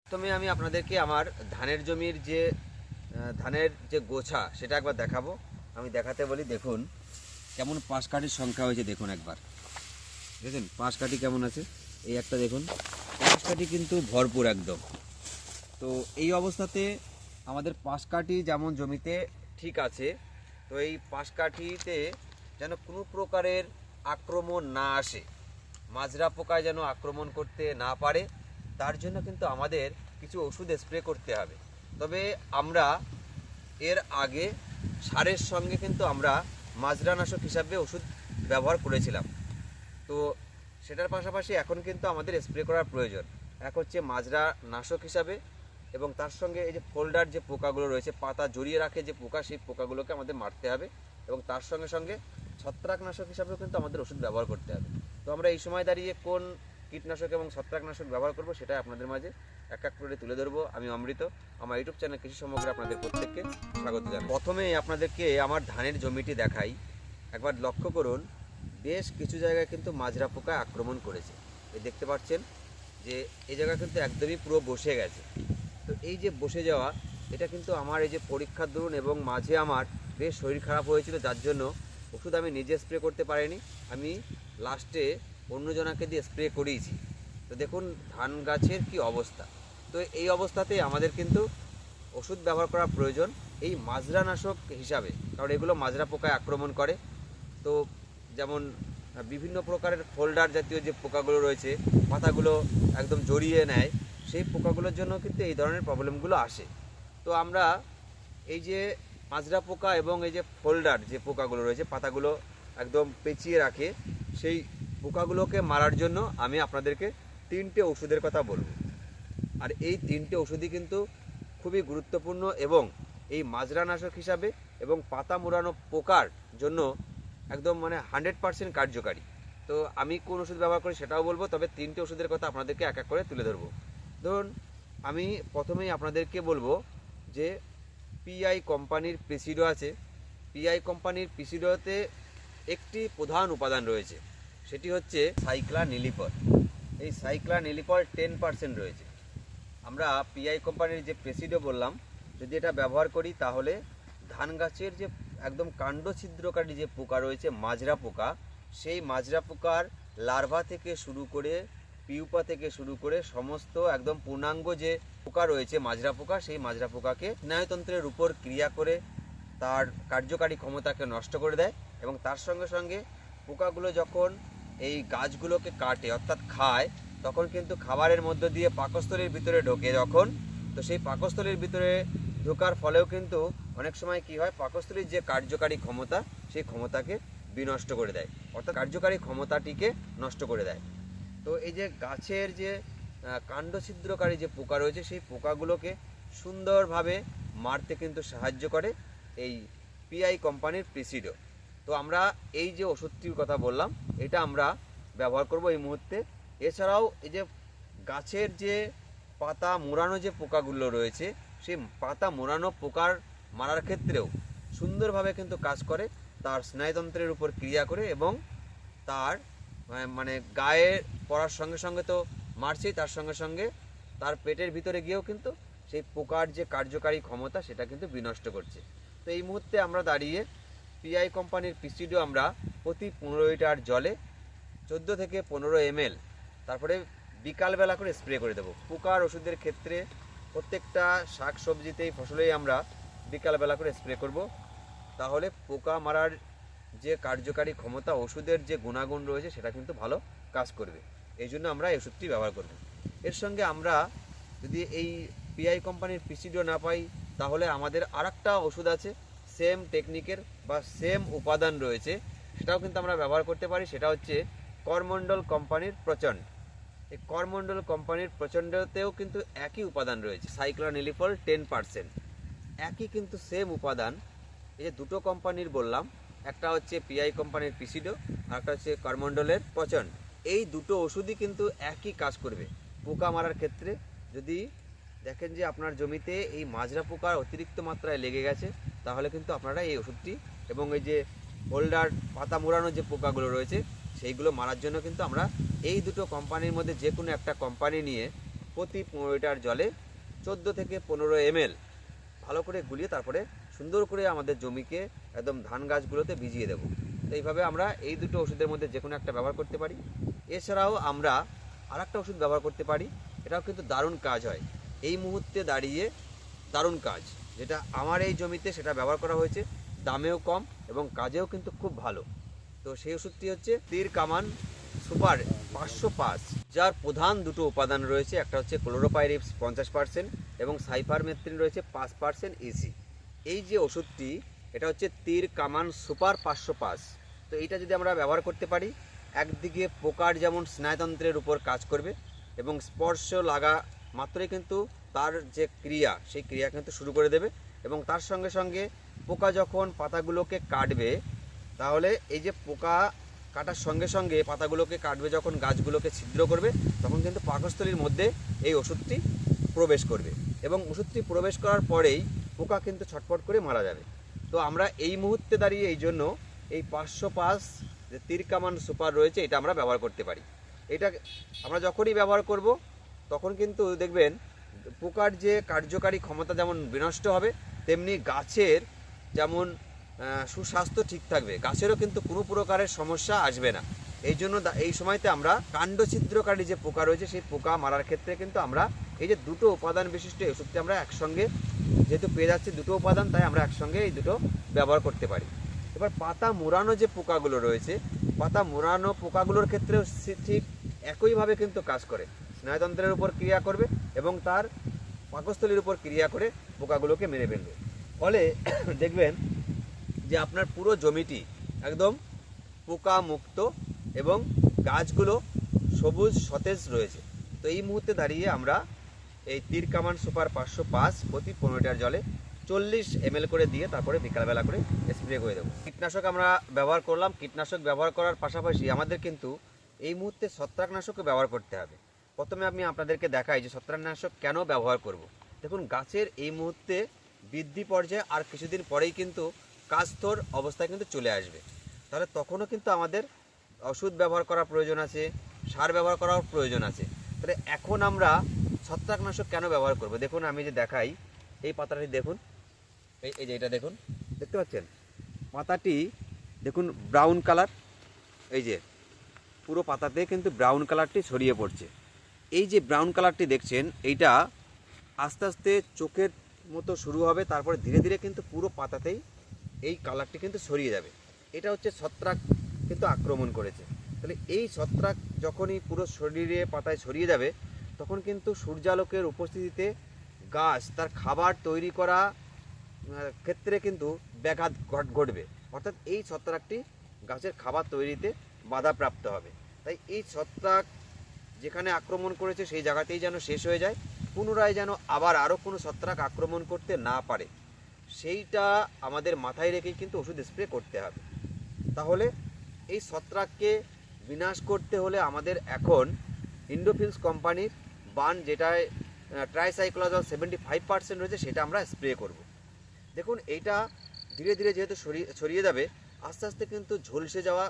প্রথমে আমি আপনাদেরকে আমার ধানের জমির যে ধানের যে গোছা সেটা একবার দেখাবো। আমি দেখাতে বলি, দেখুন কেমন পাশ কাঠির সংখ্যা হয়েছে, দেখুন একবার দেখুন পাশ কাঠি কেমন আছে। এই একটা দেখুন, পাশ কাঠি কিন্তু ভরপুর একদম। তো এই অবস্থাতে আমাদের পাশ কাঠি যেমন জমিতে ঠিক আছে, তো এই পাশ কাঠিতে যেন কোনো প্রকারের আক্রমণ না আসে, মাজরা পোকায় যেন আক্রমণ করতে না পারে, তার জন্য কিন্তু আমাদের কিছু ওষুধ স্প্রে করতে হবে। তবে আমরা এর আগে সারের সঙ্গে কিন্তু আমরা মাজরানাশক হিসাবে ওষুধ ব্যবহার করেছিলাম। তো সেটার পাশাপাশি এখন কিন্তু আমাদের স্প্রে করার প্রয়োজন। এক হচ্ছে মাজরা নাশক হিসাবে, এবং তার সঙ্গে এই যে ফোল্ডার যে পোকাগুলো রয়েছে, পাতা জড়িয়ে রাখে যে পোকা, সেই পোকাগুলোকে আমাদের মারতে হবে, এবং তার সঙ্গে সঙ্গে ছত্রাকনাশক হিসাবেও কিন্তু আমাদের ওষুধ ব্যবহার করতে হবে। তো আমরা এই সময় দাঁড়িয়ে কোন কীটনাশক এবং ছত্রাকনাশক ব্যবহার করব সেটা আপনাদের মাঝে এক এক করে তুলে ধরবো। আমি অমৃত, আমার ইউটিউব চ্যানেল কৃষি সমগ্রে আপনাদের প্রত্যেককে স্বাগত জানাই। প্রথমেই আপনাদেরকে আমার ধানের জমিটি দেখাই। একবার লক্ষ্য করুন, বেশ কিছু জায়গায় কিন্তু মাজরা পোকায় আক্রমণ করেছে। এই দেখতে পাচ্ছেন যে এই জায়গা কিন্তু একদমই পুরো বসে গেছে। তো এই যে বসে যাওয়া, এটা কিন্তু আমার এই যে পরীক্ষার দরুন এবং মাঝে আমার বেশ শরীর খারাপ হয়েছিল, যার জন্য ওষুধ আমি নিজে স্প্রে করতে পারিনি, আমি লাস্টে অন্যজনাকে দিয়ে স্প্রে করিয়েছি। তো দেখুন ধান গাছের কি অবস্থা। তো এই অবস্থাতে আমাদের কিন্তু ওষুধ ব্যবহার করা প্রয়োজন এই মাজরানাশক হিসাবে, কারণ এগুলো মাজরা পোকায় আক্রমণ করে। তো যেমন বিভিন্ন প্রকারের ফোল্ডার জাতীয় যে পোকাগুলো রয়েছে, পাতাগুলো একদম জড়িয়ে নেয়, সেই পোকাগুলোর জন্য কিন্তু এই ধরনের প্রবলেমগুলো আসে। তো আমরা এই যে মাজরা পোকা এবং এই যে ফোল্ডার যে পোকাগুলো রয়েছে, পাতাগুলো একদম পেঁচিয়ে রাখে, সেই পোকাগুলোকে মারার জন্য আমি আপনাদেরকে তিনটে ওষুধের কথা বলবো। আর এই তিনটে ওষুধই কিন্তু খুবই গুরুত্বপূর্ণ এবং এই মাজরানাশক হিসাবে এবং পাতা মুড়ানো পোকার জন্য একদম 100% কার্যকারী। তো আমি কোন ওষুধ ব্যবহার করি সেটাও বলবো, তবে তিনটে ওষুধের কথা আপনাদেরকে এক এক করে তুলে ধরবো। ধরুন আমি প্রথমেই আপনাদেরকে বলবো যে পিআই কোম্পানির প্রেসিডো আছে। পিআই কোম্পানির প্রেসিডোতে একটি প্রধান উপাদান রয়েছে, সেটি হচ্ছে সাইক্লোনিলিপ্রল। এই সাইক্লোনিলিপ্রল 10% রয়েছে। আমরা পিআই কোম্পানির যে প্রেসিডো বললাম, যদি এটা ব্যবহার করি তাহলে ধান গাছের যে একদম কাণ্ড ছিদ্রকারী যে পোকা রয়েছে মাজরা পোকা, সেই মাজরা পোকার লার্ভা থেকে শুরু করে পিউপা থেকে শুরু করে সমস্ত একদম পূর্ণাঙ্গ যে পোকা রয়েছে মাজরা পোকা, সেই মাজরা পোকাকে স্নায়ুতন্ত্রের উপর ক্রিয়া করে তার কার্যকারী ক্ষমতাকে নষ্ট করে দেয়। এবং তার সঙ্গে সঙ্গে পোকাগুলো যখন এই গাছগুলোকে কাটে অর্থাৎ খায়, তখন কিন্তু খাবারের মধ্য দিয়ে পাকস্থলীর ভিতরে ঢোকে যখন, তো সেই পাকস্থলীর ভিতরে ঢোকার ফলেও কিন্তু অনেক সময় কি হয়, পাকস্থলীর যে কার্যকারী ক্ষমতা, সেই ক্ষমতাকে বিনষ্ট করে দেয়, অর্থাৎ কার্যকারী ক্ষমতাটিকে নষ্ট করে দেয়। তো এই যে গাছের যে কাণ্ড ছিদ্রকারী যে পোকা রয়েছে, সেই পোকাগুলোকে সুন্দরভাবে মারতে কিন্তু সাহায্য করে এই পিআই কোম্পানির প্রেসিডো। তো আমরা এই যে ওষুধটির কথা বললাম, এটা আমরা ব্যবহার করব এই মুহূর্তে। এছাড়াও এই যে গাছের যে পাতা মোড়ানো যে পোকাগুলো রয়েছে, সেই পাতা মোড়ানো পোকার মারার ক্ষেত্রেও সুন্দরভাবে কিন্তু কাজ করে, তার স্নায়ুতন্ত্রের উপর ক্রিয়া করে এবং তার গায়ে পড়ার সঙ্গে সঙ্গে তো মারছেই, তার সঙ্গে সঙ্গে তার পেটের ভিতরে গিয়েও কিন্তু সেই পোকার যে কার্যকারী ক্ষমতা সেটা কিন্তু বিনষ্ট করছে। তো এই মুহূর্তে আমরা দাঁড়িয়ে পিআই কোম্পানির প্রেসিডো আমরা প্রতি 15 লিটার জলে 14 থেকে 15 ml তারপরে বিকালবেলা করে স্প্রে করে দেবো। পোকার ওষুধের ক্ষেত্রে প্রত্যেকটা শাক সবজিতেই ফসলেই আমরা বিকালবেলা করে স্প্রে করব, তাহলে পোকা মারার যে কার্যকারী ক্ষমতা, ওষুধের যে গুণাগুণ রয়েছে সেটা কিন্তু ভালো কাজ করবে। এই জন্য আমরা এই ওষুধটি ব্যবহার করব। এর সঙ্গে আমরা যদি এই পিআই কোম্পানির প্রেসিডো না পাই, তাহলে আমাদের আরেকটা ওষুধ আছে সেম টেকনিকের বা সেম উপাদান রয়েছে, সেটাও কিন্তু আমরা ব্যবহার করতে পারি। সেটা হচ্ছে করমণ্ডল কোম্পানির প্রচণ্ড। এই করমণ্ডল কোম্পানির প্রচণ্ডতেও কিন্তু একই উপাদান রয়েছে, সাইক্লোনিলিপ্রল 10%, একই কিন্তু সেম উপাদান। এই যে দুটো কোম্পানির বললাম, একটা হচ্ছে পিআই কোম্পানির প্রেসিডো আর একটা হচ্ছে করমণ্ডলের প্রচণ্ড। এই দুটো ওষুধই কিন্তু একই কাজ করবে পোকা মারার ক্ষেত্রে। যদি দেখেন যে আপনার জমিতে এই মাজরা পোকার অতিরিক্ত মাত্রায় লেগে গেছে, তাহলে কিন্তু আপনারা এই ওষুধটি এবং এই যে হোল্ডার পাতা মোড়ানো যে পোকাগুলো রয়েছে সেইগুলো মারার জন্য কিন্তু আমরা এই দুটো কোম্পানির মধ্যে যে কোনো একটা কোম্পানি নিয়ে প্রতি 15 লিটার জলে 14 থেকে 15 ml ভালো করে গুলিয়ে তারপরে সুন্দর করে আমাদের জমিকে একদম ধান গাছগুলোতে ভিজিয়ে দেবো। তো এইভাবে আমরা এই দুটো ওষুধের মধ্যে যে কোনো একটা ব্যবহার করতে পারি। এছাড়াও আমরা আরেকটা ওষুধ ব্যবহার করতে পারি, এটাও কিন্তু দারুণ কাজ হয় এই মুহূর্তে দাঁড়িয়ে, দারুণ কাজ, যেটা আমার এই জমিতে সেটা ব্যবহার করা হয়েছে, দামেও কম এবং কাজেও কিন্তু খুব ভালো। তো সেই ওষুধটি হচ্ছে তীর কামান সুপার 505, যার প্রধান দুটো উপাদান রয়েছে, একটা হচ্ছে ক্লোরোপাইরিপস 50% এবং সাইপারমেথ্রিন রয়েছে 5% ইসি। এই যে ওষুধটি, এটা হচ্ছে তীর কামান সুপার 505। তো এইটা যদি আমরা ব্যবহার করতে পারি, একদিকে পোকার যেমন স্নায়ুতন্ত্রের উপর কাজ করবে এবং স্পর্শ লাগা মাত্রই কিন্তু তার যে ক্রিয়া, সেই ক্রিয়া কিন্তু শুরু করে দেবে এবং তার সঙ্গে সঙ্গে পোকা যখন পাতাগুলোকে কাটবে, তাহলে এই যে পোকা কাটার সঙ্গে সঙ্গে পাতাগুলোকে কাটবে, যখন গাছগুলোকে ছিদ্র করবে, তখন কিন্তু পাকস্থলীর মধ্যে এই ওষুধটি প্রবেশ করবে এবং ওষুধটি প্রবেশ করার পরেই পোকা কিন্তু ছটফট করে মারা যাবে। তো আমরা এই মুহূর্তে দাঁড়িয়ে এই জন্য এই 505 যে তীর কামান সুপার রয়েছে, এটা আমরা ব্যবহার করতে পারি। এটা আমরা যখনই ব্যবহার করব তখন কিন্তু দেখবেন পোকার যে কার্যকারী ক্ষমতা যেমন বিনষ্ট হবে, তেমনি গাছের যেমন সুস্বাস্থ্য ঠিক থাকবে, গাছেরও কিন্তু কোনো প্রকারের সমস্যা আসবে না। এই জন্য এই সময়তে আমরা কাণ্ড ছিদ্রকারী যে পোকা রয়েছে, সেই পোকা মারার ক্ষেত্রে কিন্তু আমরা এই যে দুটো উপাদান বিশিষ্ট এই ওষুধটি আমরা একসঙ্গে যেহেতু পেয়ে যাচ্ছি দুটো উপাদান, তাই আমরা একসঙ্গে এই দুটো ব্যবহার করতে পারি। এবার পাতা মোড়ানো যে পোকাগুলো রয়েছে, পাতা মোড়ানো পোকাগুলোর ক্ষেত্রেও ঠিক একইভাবে কিন্তু কাজ করে, স্নায়ুতন্ত্রের উপর ক্রিয়া করবে এবং তার পাকস্থলীর উপর ক্রিয়া করে পোকাগুলোকে মেরে ফেলবে। ফলে দেখবেন যে আপনার পুরো জমিটি একদম পোকা মুক্ত এবং গাছগুলো সবুজ সতেজ রয়েছে। তো এই মুহূর্তে দাঁড়িয়ে আমরা এই তীর কামান সুপার 505 প্রতি 15 লিটার জলে 40 ml করে দিয়ে তারপরে বিকালবেলা করে স্প্রে করে দেবো। কীটনাশক আমরা ব্যবহার করলাম। কীটনাশক ব্যবহার করার পাশাপাশি আমাদের কিন্তু এই মুহূর্তে ছত্রাকনাশকও ব্যবহার করতে হবে। প্রথমে আমি আপনাদেরকে দেখাই যে ছত্রাকনাশক কেন ব্যবহার করব। দেখুন, গাছের এই মুহূর্তে বৃদ্ধি পর্যায়ে আর কিছুদিন পরেই কিন্তু কাস্তর অবস্থায় কিন্তু চলে আসবে, তাহলে তখনও কিন্তু আমাদের ওষুধ ব্যবহার করার প্রয়োজন আছে, সার ব্যবহার করার প্রয়োজন আছে। তাহলে এখন আমরা ছত্রাকনাশক কেন ব্যবহার করব? দেখুন, আমি যে দেখাই এই পাতাটি দেখুন, এই যে এটা দেখুন, দেখতে পাচ্ছেন পাতাটি দেখুন ব্রাউন কালার, এই যে পুরো পাতাতে কিন্তু ব্রাউন কালারটি ছড়িয়ে পড়ছে। এই যে ব্রাউন কালারটি দেখছেন, এইটা আস্তে আস্তে চোখের মতো শুরু হবে, তারপরে ধীরে ধীরে কিন্তু পুরো পাতাতেই এই কালারটি কিন্তু ছড়িয়ে যাবে। এটা হচ্ছে ছত্রাক কিন্তু আক্রমণ করেছে। তাহলে এই ছত্রাক যখনই পুরো শরীরে পাতায় ছড়িয়ে যাবে, তখন কিন্তু সূর্যালোকের উপস্থিতিতে গাছ তার খাবার তৈরি করা ক্ষেত্রে কিন্তু ব্যাঘাত ঘটবে, অর্থাৎ এই ছত্রাকটি গাছের খাবার তৈরিতে বাধাপ্রাপ্ত হবে। তাই এই ছত্রাক যেখানে আক্রমণ করেছে সেই জায়গাতেই যেন শেষ হয়ে যায়, পুনরায় যেন আবার আরও কোনো ছত্রাক আক্রমণ করতে না পারে, সেইটা আমাদের মাথায় রেখেই কিন্তু ওষুধ স্প্রে করতে হবে। তাহলে এই ছত্রাককে বিনাশ করতে হলে আমাদের এখন ইন্ডোফিলস কোম্পানির বান, যেটায় ট্রাইসাইক্লোজল 75% রয়েছে, সেটা আমরা স্প্রে করব। দেখুন, এইটা ধীরে ধীরে যেহেতু ছড়িয়ে যাবে, আস্তে আস্তে কিন্তু ঝলসে যাওয়া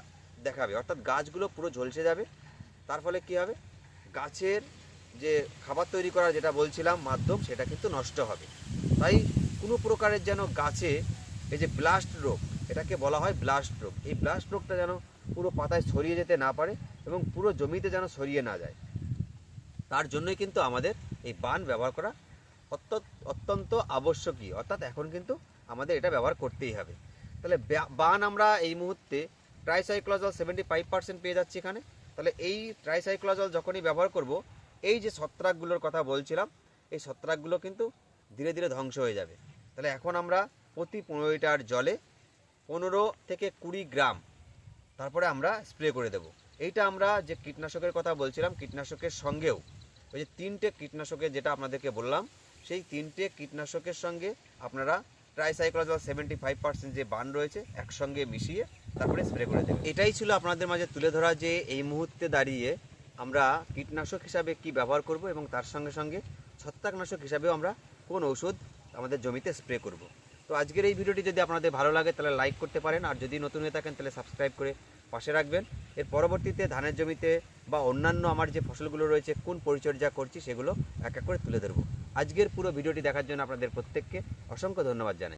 দেখাবে, অর্থাৎ গাছগুলো পুরো ঝলসে যাবে। তার ফলে কী হবে, গাছের যে খাবার তৈরি করার যেটা বলছিলাম মাধ্যম, সেটা কিন্তু নষ্ট হবে। তাই কোনো প্রকারের যেন গাছে এই যে ব্লাস্ট রোগ, এটাকে বলা হয় ব্লাস্ট রোগ, এই ব্লাস্ট রোগটা যেন পুরো পাতায় ছড়িয়ে যেতে না পারে এবং পুরো জমিতে যেন ছড়িয়ে না যায়, তার জন্যই কিন্তু আমাদের এই বান ব্যবহার করা অত্যন্ত আবশ্যকীয়, অর্থাৎ এখন কিন্তু আমাদের এটা ব্যবহার করতেই হবে। তাহলে বান আমরা এই মুহূর্তে ট্রাইসাইক্লোজল 75% পেয়ে যাচ্ছি এখানে। তাহলে এই ট্রাইসাইক্লোজল যখনই ব্যবহার করব, এই যে ছত্রাকগুলোর কথা বলছিলাম, এই ছত্রাকগুলো কিন্তু ধীরে ধীরে ধ্বংস হয়ে যাবে। তাহলে এখন আমরা প্রতি 15 লিটার জলে 15 থেকে 20 গ্রাম তারপরে আমরা স্প্রে করে দেব। এইটা আমরা যে কীটনাশকের কথা বলছিলাম, কীটনাশকের সঙ্গেও ওই যে 3টে কীটনাশকের যেটা আপনাদেরকে বললাম, সেই 3টে কীটনাশকের সঙ্গে আপনারা ট্রাইসাইক্লোজল 75% যে বান রয়েছে একসঙ্গে মিশিয়ে তারপরে স্প্রে করে দেবেন। এটাই ছিল আপনাদের মাঝে তুলে ধরা যে এই মুহূর্তে দাঁড়িয়ে আমরা কীটনাশক হিসাবে কি ব্যবহার করব এবং তার সঙ্গে সঙ্গে ছত্রাকনাশক হিসাবেও আমরা কোন ঔষধ আমাদের জমিতে স্প্রে করব। তো আজকের এই ভিডিওটি যদি আপনাদের ভালো লাগে তাহলে লাইক করতে পারেন, আর যদি নতুন হয়ে থাকেন তাহলে সাবস্ক্রাইব করে পাশে রাখবেন। এর পরবর্তীতে ধানের জমিতে বা অন্যান্য আমার যে ফসলগুলো রয়েছে কোন পরিচর্যা করছি সেগুলো এক এক করে তুলে ধরবো। আজকের পুরো ভিডিওটি দেখার জন্য আপনাদের প্রত্যেককে অসংখ্য ধন্যবাদ জানাই।